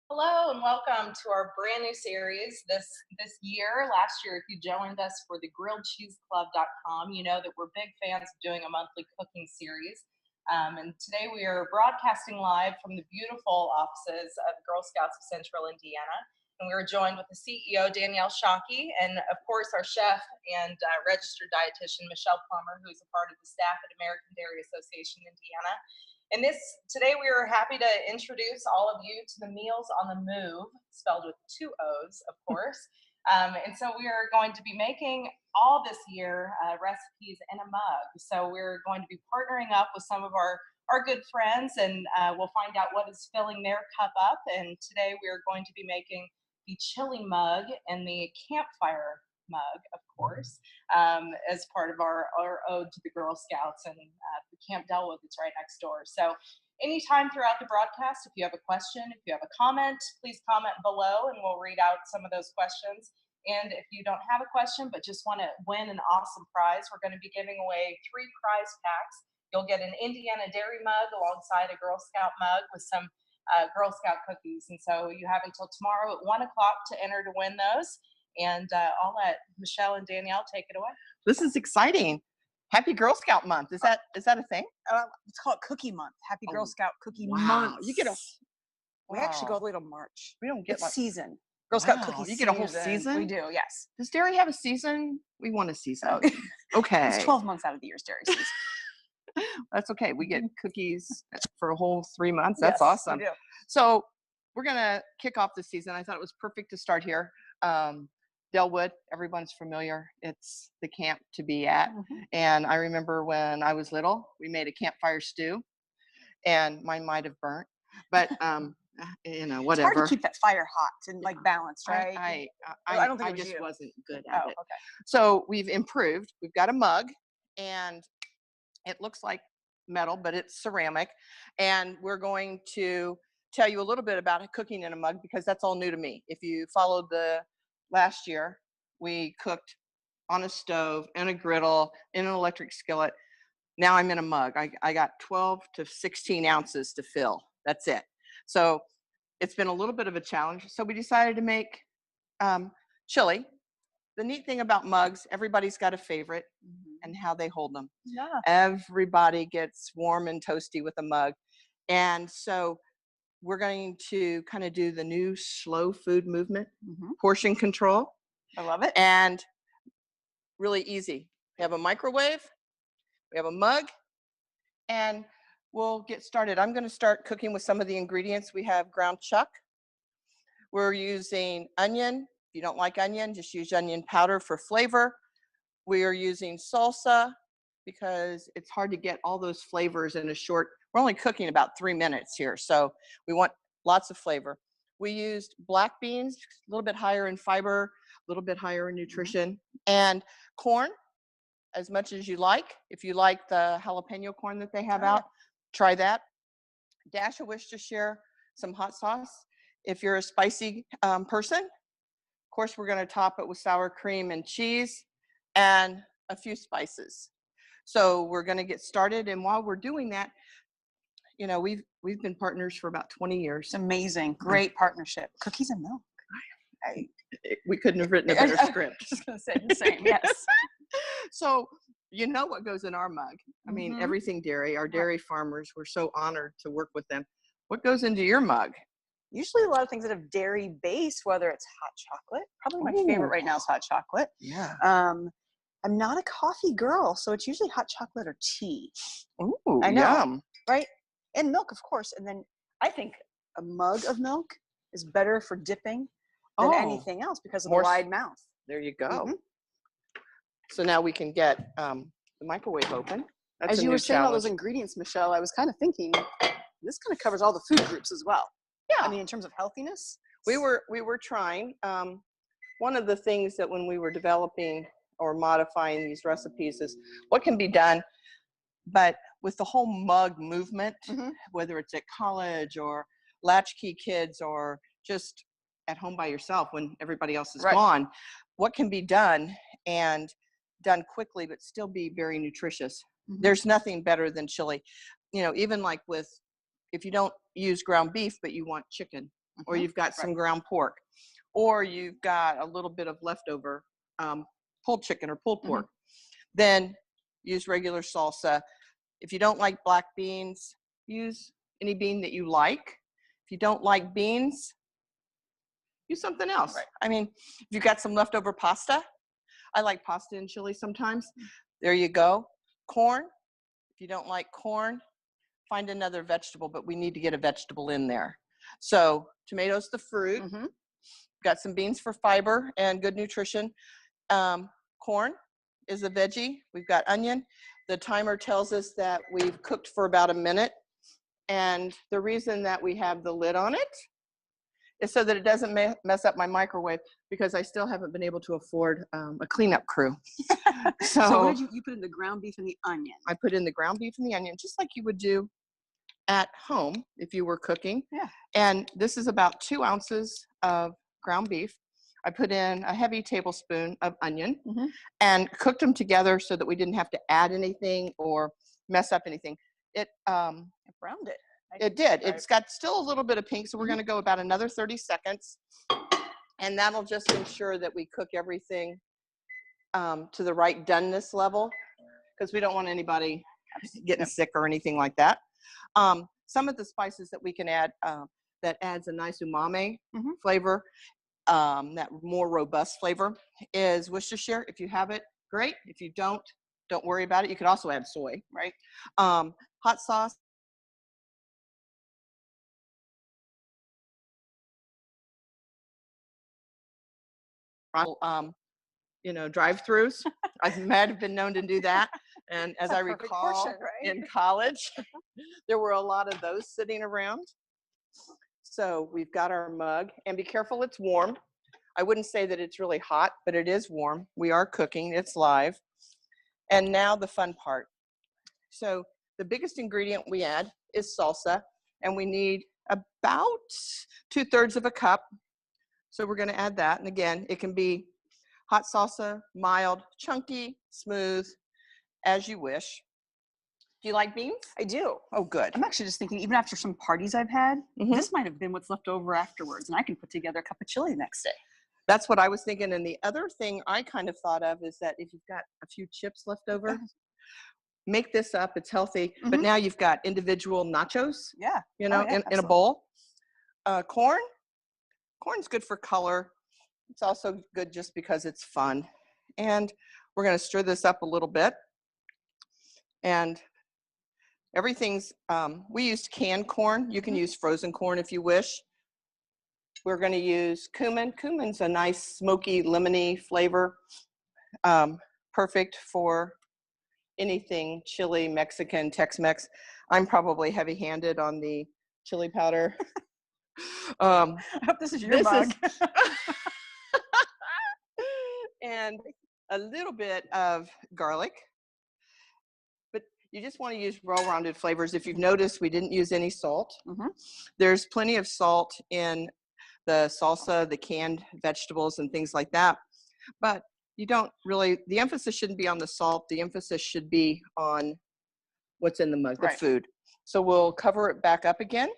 Hello and welcome to our brand new series this year. Last year, if you joined us for the grilledcheeseclub.com, you know that we're big fans of doing a monthly cooking series. And today we are broadcasting live from the beautiful offices of Girl Scouts of Central Indiana. And we are joined with the CEO, Danielle Shockey, and of course our chef and registered dietitian, Michelle Plummer, who's a part of the staff at American Dairy Association Indiana. And today we are happy to introduce all of you to the meals on the MOOve, spelled with two O's, of course. And so we are going to be making all this year recipes in a mug. So we're going to be partnering up with some of our good friends, and we'll find out what is filling their cup up. And today we are going to be making the chili mug and the campfire mug, of course, as part of our ode to the Girl Scouts and the Camp Delwood that's right next door. So anytime throughout the broadcast, if you have a question, if you have a comment, please comment below and we'll read out some of those questions. And if you don't have a question but just want to win an awesome prize, we're going to be giving away 3 prize packs. You'll get an Indiana dairy mug alongside a Girl Scout mug with some Girl Scout cookies. And so you have until tomorrow at 1 o'clock to enter to win those. And I'll let Michelle and Danielle take it away. This is exciting. Happy Girl Scout month. Is that a thing? Let's call it Cookie Month. Happy Girl Scout Cookie wow. Month. You get We actually go all the way to March. We don't get it's season. Girl Scout cookie season. You get a whole season? We do, yes. Does dairy have a season? We want a season. Oh. Okay. It's 12 months out of the year's dairy season. That's okay. We get cookies for a whole 3 months. That's yes, awesome. We do. So we're going to kick off the season. I thought it was perfect to start here. Delwood, everyone's familiar. It's the camp to be at. And I remember when I was little, we made a campfire stew and mine might have burnt, but you know, whatever. It's hard to keep that fire hot and like balanced, right? I don't think I just you. wasn't good at it. Okay. So we've improved. We've got a mug and it looks like metal, but it's ceramic. And we're going to tell you a little bit about cooking in a mug because that's all new to me. If you followed last year, we cooked on a stove, in a griddle, in an electric skillet. Now I'm in a mug. I got 12 to 16 ounces to fill. That's it. So it's been a little bit of a challenge. So we decided to make chili. The neat thing about mugs, everybody's got a favorite and how they hold them. Yeah. Everybody gets warm and toasty with a mug. And so we're going to kind of do the new slow food movement, portion control. I love it. And really easy. We have a microwave, we have a mug, and we'll get started. I'm going to start cooking with some of the ingredients. We have ground chuck. We're using onion. If you don't like onion, just use onion powder for flavor. We are using salsa because it's hard to get all those flavors in a short. We're only cooking about 3 minutes here, so we want lots of flavor. We used black beans, a little bit higher in fiber, a little bit higher in nutrition, and corn, as much as you like. If you like the jalapeno corn that they have out, try that. Dash of Worcestershire, some hot sauce. If you're a spicy person, of course, we're going to top it with sour cream and cheese and a few spices. So we're going to get started, and while we're doing that, you know, we've been partners for about 20 years. It's amazing. Great partnership. Cookies and milk. We couldn't have written a better script. I was just going to say the same, yes. So you know what goes in our mug. I mean, everything dairy. Our dairy farmers, we're so honored to work with them. What goes into your mug? Usually a lot of things that have dairy base, whether it's hot chocolate. Probably my favorite right now is hot chocolate. Yeah. I'm not a coffee girl, so it's usually hot chocolate or tea. Ooh, I know, yum. right? And milk, of course. And then I think a mug of milk is better for dipping than anything else because of the wide mouth. There you go. So now we can get the microwave open. That's As you were saying all those ingredients, Michelle, I was kind of thinking this kind of covers all the food groups as well. Yeah. I mean, in terms of healthiness. We were trying. One of the things that when we were developing or modifying these recipes is what can be done, but with the whole mug movement, whether it's at college or latchkey kids or just at home by yourself when everybody else is gone, what can be done and done quickly but still be very nutritious. There's nothing better than chili. You know, even like with, if you don't use ground beef but you want chicken or you've got some ground pork, or you've got a little bit of leftover pulled chicken or pulled pork, then use regular salsa. If you don't like black beans, use any bean that you like. If you don't like beans, use something else. Right. I mean, if you've got some leftover pasta, I like pasta and chili sometimes. There you go. Corn, if you don't like corn, find another vegetable, but we need to get a vegetable in there. So tomatoes, the fruit, got some beans for fiber and good nutrition. Corn is a veggie. We've got onion. The timer tells us that we've cooked for about a minute. And the reason that we have the lid on it is so that it doesn't mess up my microwave, because I still haven't been able to afford a cleanup crew. So what did you put in the ground beef and the onion? I put in the ground beef and the onion, just like you would do at home if you were cooking. Yeah. And this is about 2 ounces of ground beef. I put in a heavy tablespoon of onion and cooked them together so that we didn't have to add anything or mess up anything. It browned it. It did. It's got still a little bit of pink, so we're going to go about another 30 seconds. And that'll just ensure that we cook everything to the right doneness level, because we don't want anybody getting sick or anything like that. Some of the spices that we can add that adds a nice umami flavor, that more robust flavor, is Worcestershire. If you have it, great. If you don't worry about it. You could also add soy, right? Hot sauce. Drive-throughs. I might have been known to do that. And as I recall, portion, right? in college, there were a lot of those sitting around. So we've got our mug, and be careful, it's warm. I wouldn't say that it's really hot, but it is warm. We are cooking, it's live. And now the fun part. So the biggest ingredient we add is salsa, and we need about 2/3 of a cup. So we're going to add that. And again, it can be hot salsa, mild, chunky, smooth, as you wish. Do you like beans? I do. Oh, good. I'm actually just thinking, even after some parties I've had, this might have been what's left over afterwards, and I can put together a cup of chili the next day. That's what I was thinking. And the other thing I kind of thought of is that if you've got a few chips left over, make this up. It's healthy. But now you've got individual nachos, Yeah. in a bowl. Corn's good for color. It's also good just because it's fun. And we're going to stir this up a little bit. And everything's, we used canned corn. You can use frozen corn if you wish. We're going to use cumin. Cumin's a nice smoky, lemony flavor. Perfect for anything chili, Mexican, Tex-Mex. I'm probably heavy-handed on the chili powder. I hope this is your mug. And a little bit of garlic. But you just want to use well-rounded flavors. If you've noticed, we didn't use any salt. There's plenty of salt in the salsa, the canned vegetables, and things like that. But you don't really, the emphasis shouldn't be on the salt. The emphasis should be on what's in the mug, the food. So we'll cover it back up again.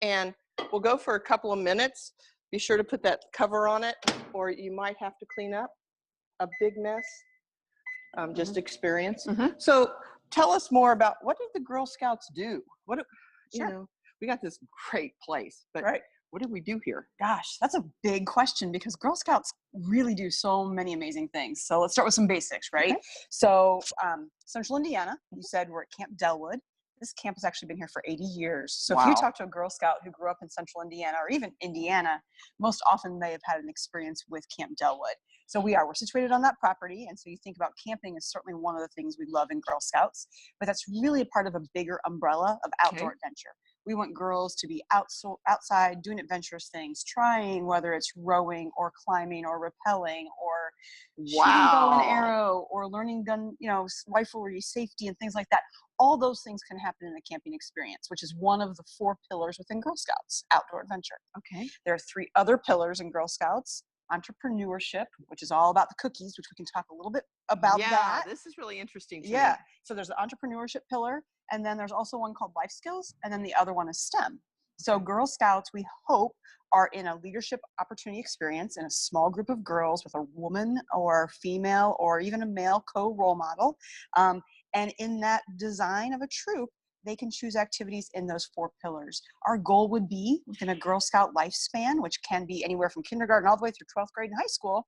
And we'll go for a couple of minutes. Be sure to put that cover on it, or you might have to clean up a big mess. Just experience. So tell us more about, what did the Girl Scouts do? We got this great place, but what did we do here? Gosh, that's a big question, because Girl Scouts really do so many amazing things. So let's start with some basics, right? Okay. So Central Indiana, you said we're at Camp Delwood. This camp has actually been here for 80 years. So if you talk to a Girl Scout who grew up in Central Indiana, or even Indiana, most often they have had an experience with Camp Delwood. So we're situated on that property. And so you think about camping is certainly one of the things we love in Girl Scouts, but that's really a part of a bigger umbrella of outdoor adventure. We want girls to be outside doing adventurous things, trying, whether it's rowing or climbing or rappelling or shooting bow and arrow or learning gun, riflery, safety, and things like that. All those things can happen in a camping experience, which is one of the 4 pillars within Girl Scouts, outdoor adventure. Okay. There are 3 other pillars in Girl Scouts. Entrepreneurship, which is all about the cookies, which we can talk a little bit about that. This is really interesting to me. So there's the entrepreneurship pillar, and then there's also one called life skills, and then the other one is STEM. So Girl Scouts, we hope, are in a leadership opportunity experience in a small group of girls with a woman or female or even a male co-role model. And in that design of a troop, they can choose activities in those 4 pillars. Our goal would be within a Girl Scout lifespan, which can be anywhere from kindergarten all the way through 12th grade in high school,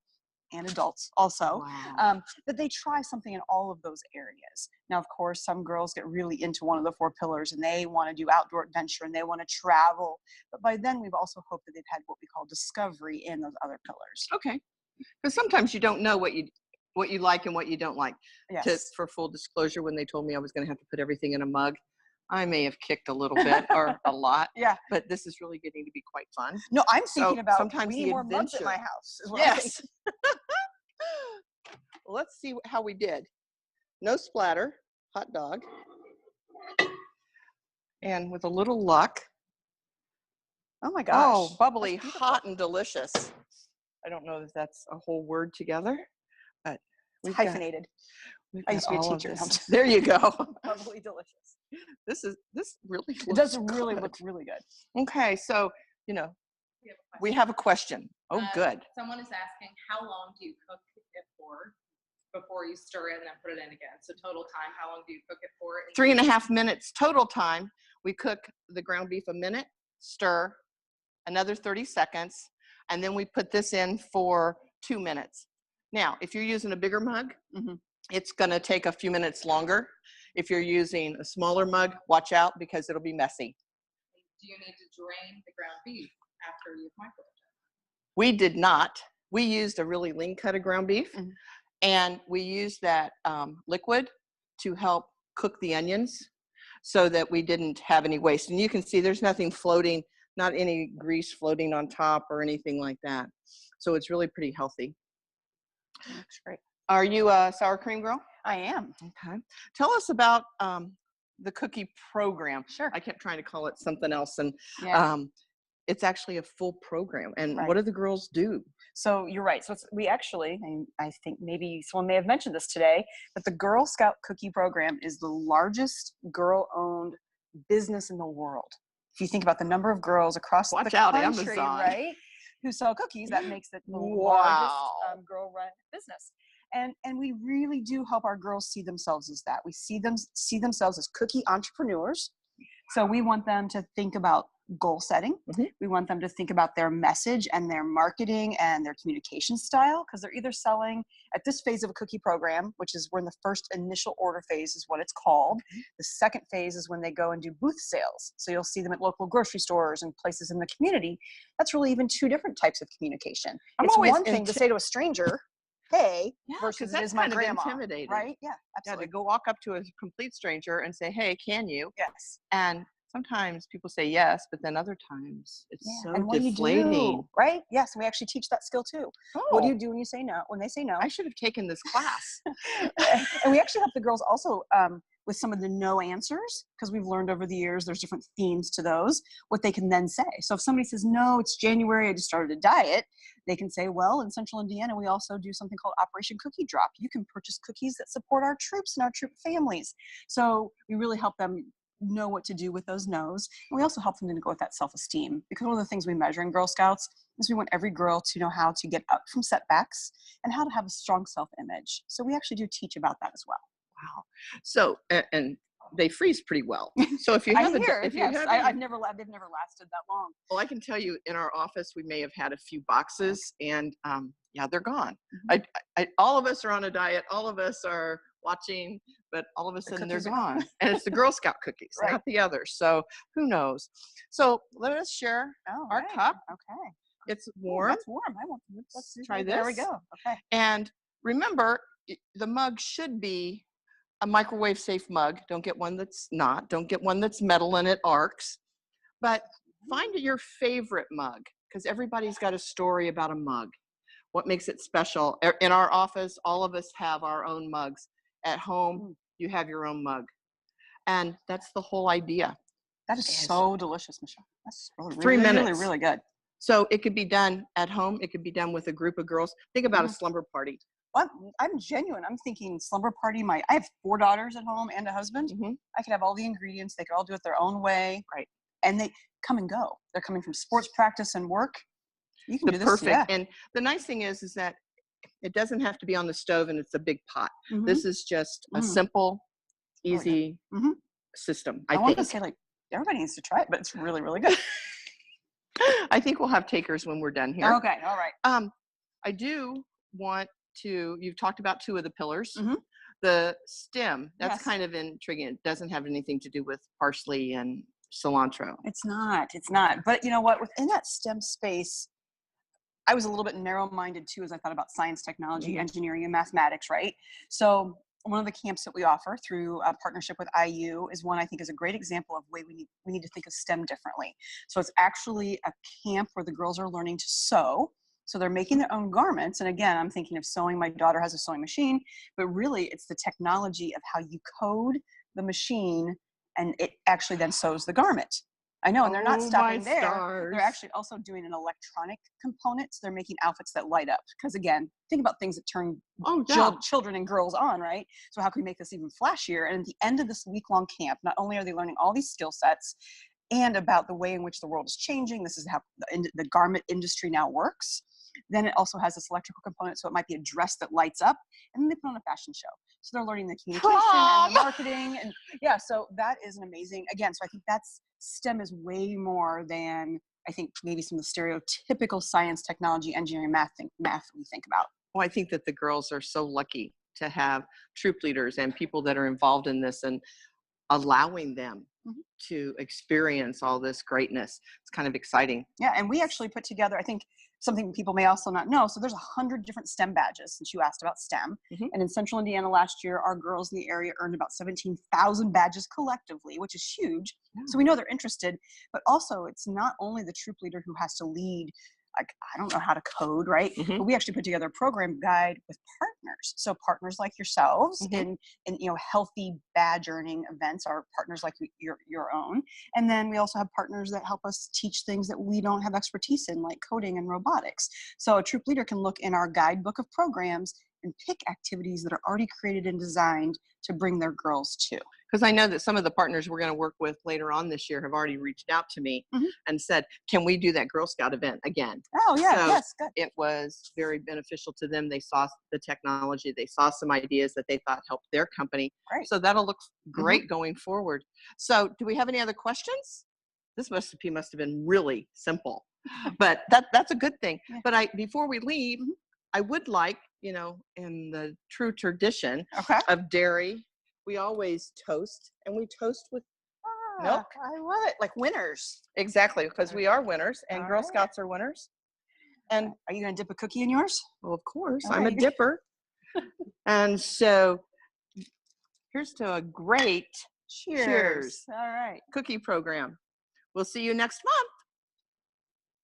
and adults also, Wow. that they try something in all of those areas. Now, of course, some girls get really into one of the 4 pillars and they want to do outdoor adventure and they want to travel. But by then, we've also hoped that they've had what we call discovery in those other pillars. Okay. Because sometimes you don't know what you like and what you don't like. Yes. For full disclosure, when they told me I was going to have to put everything in a mug, I may have kicked a little bit or a lot. Yeah. But this is really getting to be quite fun. No, I'm thinking about sometimes we the need more mugs at adventure. my house. Is what I'm Yes. thinking. Well, let's see how we did. No splatter, hot dog. And with a little luck. Oh my gosh. Oh, bubbly, That's beautiful. hot and delicious. I don't know if that's a whole word together, but It's hyphenated. I used to be a all of teacher. this. There you go. Bubbly delicious. This really It does looks really good. look really good. Okay, so we have a question. Oh, good. Someone is asking, how long do you cook it for before you stir it and then put it in again? So total time, how long do you cook it for? 3.5 minutes total time. We cook the ground beef a minute, stir, another 30 seconds, and then we put this in for 2 minutes. Now, if you're using a bigger mug, it's going to take a few minutes longer. If you're using a smaller mug, watch out because it'll be messy. Do you need to drain the ground beef after you've microwaved it? We did not. We used a really lean cut of ground beef, and we used that liquid to help cook the onions so that we didn't have any waste. And you can see there's nothing floating, not any grease floating on top or anything like that. So it's really pretty healthy. Looks great. Are you a sour cream girl? I am. Okay. Tell us about the cookie program. Sure. I kept trying to call it something else, and Yeah. it's actually a full program. And Right. what do the girls do? So you're right. So we actually, and I think maybe someone may have mentioned this today, but the Girl Scout Cookie Program is the largest girl-owned business in the world. If you think about the number of girls across the country, Amazon. right, who sell cookies, that makes it the Wow. largest girl-run business. And we really do help our girls see themselves as that. We see themselves as cookie entrepreneurs. So we want them to think about goal setting. We want them to think about their message and their marketing and their communication style, because they're either selling at this phase of a cookie program, which is we're in the first initial order phase is what it's called. The second phase is when they go and do booth sales. So you'll see them at local grocery stores and places in the community. That's really even 2 different types of communication. It's one thing to say to a stranger, hey, versus it is my grandma. Intimidating. Right? Yeah, absolutely. Yeah, to go walk up to a complete stranger and say, hey, can you? Yes. And sometimes people say yes, but then other times it's so and what deflating. Do you do, right? Yes, and we actually teach that skill too. Oh. What do you do when you say no? When they say no? I should have taken this class. And we actually help the girls also with some of the no answers, because we've learned over the years there's different themes to those, what they can then say. So if somebody says, no, it's January, I just started a diet, they can say, well, in Central Indiana, we also do something called Operation Cookie Drop. You can purchase cookies that support our troops and our troop families. So we really help them know what to do with those no's. And we also help them to go with that self-esteem, because one of the things we measure in Girl Scouts is we want every girl to know how to get up from setbacks and how to have a strong self-image. So we actually do teach about that as well. Wow. So, and they freeze pretty well. So if you have they've never lasted that long. Well, I can tell you in our office, we may have had a few boxes and yeah, they're gone. All of us are on a diet. All of us are watching, but all of a sudden they're gone. And it's the Girl Scout cookies, Right. not the others. So who knows? So let us share our cup. Okay. It's warm. That's warm. I want to let's try this. There we go. Okay. And remember, the mug should be a microwave safe mug. Don't get one that's not. Don't get one that's metal and it arcs. But find your favorite mug, because everybody's got a story about a mug. What makes it special? In our office, all of us have our own mugs. At home, you have your own mug. And that's the whole idea. That is so delicious, Michelle. That's really, 3 minutes. really, really good. So it could be done at home. It could be done with a group of girls. Think about a slumber party. Well, I'm genuine. I'm thinking slumber party. I have 4 daughters at home and a husband. I could have all the ingredients. They could all do it their own way. Right. And come and go. They're coming from sports practice and work. You can do this. Perfect. Yeah. And the nice thing is that it doesn't have to be on the stove and it's a big pot. Mhm. This is just a Mm. simple, easy Mhm. system. I want to say, like, everybody needs to try it, but it's really, really good. I think we'll have takers when we're done here. Okay. All right. I do want to, you've talked about 2 of the pillars. Mhm. The stem, that's Yes. kind of intriguing. It doesn't have anything to do with parsley and cilantro. It's not. It's not. But you know what? Within that STEM space, I was a little bit narrow-minded too as I thought about science, technology, engineering, and mathematics, right? So one of the camps that we offer through a partnership with IU is one I think is a great example of way we need to think of STEM differently. So it's actually a camp where the girls are learning to sew. So they're making their own garments. And again, I'm thinking of sewing. My daughter has a sewing machine, but really it's the technology of how you code the machine and it actually then sews the garment. I know, and they're not stopping there. Stars. They're actually also doing an electronic component. So they're making outfits that light up. Because again, think about things that turn children and girls on, right? So how can we make this even flashier? And at the end of this week-long camp, not only are they learning all these skill sets and about the way in which the world is changing, this is how the garment industry now works. Then it also has this electrical component, so it might be a dress that lights up, and then they put on a fashion show. So they're learning the communication and the marketing, and yeah, so that is an amazing, again, so I think that's STEM is way more than I think maybe some of the stereotypical science, technology, engineering, math we think about. Well, I think that the girls are so lucky to have troop leaders and people that are involved in this and allowing them to experience all this greatness. It's kind of exciting. Yeah, and we actually put together, I think, something people may also not know. So there's 100 different STEM badges, since you asked about STEM. And in Central Indiana last year, our girls in the area earned about 17,000 badges collectively, which is huge. Yeah. So we know they're interested, but also it's not only the troop leader who has to lead, like, I don't know how to code, right? But we actually put together a program guide with partners. So partners like yourselves in you know, healthy badge earning events are partners like your own. And then we also have partners that help us teach things that we don't have expertise in, like coding and robotics. So a troop leader can look in our guidebook of programs and pick activities that are already created and designed to bring their girls to. Because I know that some of the partners we're going to work with later on this year have already reached out to me and said, can we do that Girl Scout event again? Oh, yeah, so yes, good. It was very beneficial to them. They saw the technology. They saw some ideas that they thought helped their company. Great. So that'll look great going forward. So do we have any other questions? This recipe must have been really simple, but that's a good thing. Yeah. But before we leave, I would like, you know, in the true tradition of dairy, we always toast, and we toast with milk. I love it. Like winners. Exactly, because we are winners, and Girl Scouts are winners. And are you going to dip a cookie in yours? Well, of course. I'm a dipper. And so here's to a great cheers. All right. Cookie program. We'll see you next month.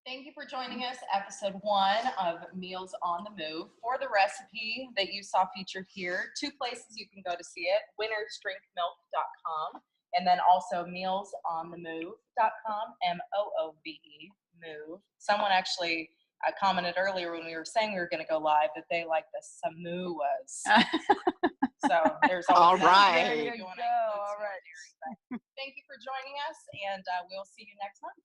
Thank you for joining us, episode 1 of Meals on the Move. For the recipe that you saw featured here, 2 places you can go to see it, winnersdrinkmilk.com, and then also mealsonthemove.com, MOOVE, move. Someone actually commented earlier when we were saying we were going to go live that they like the Samoas. So there's always all right. All right. Thank you for joining us, and we'll see you next month.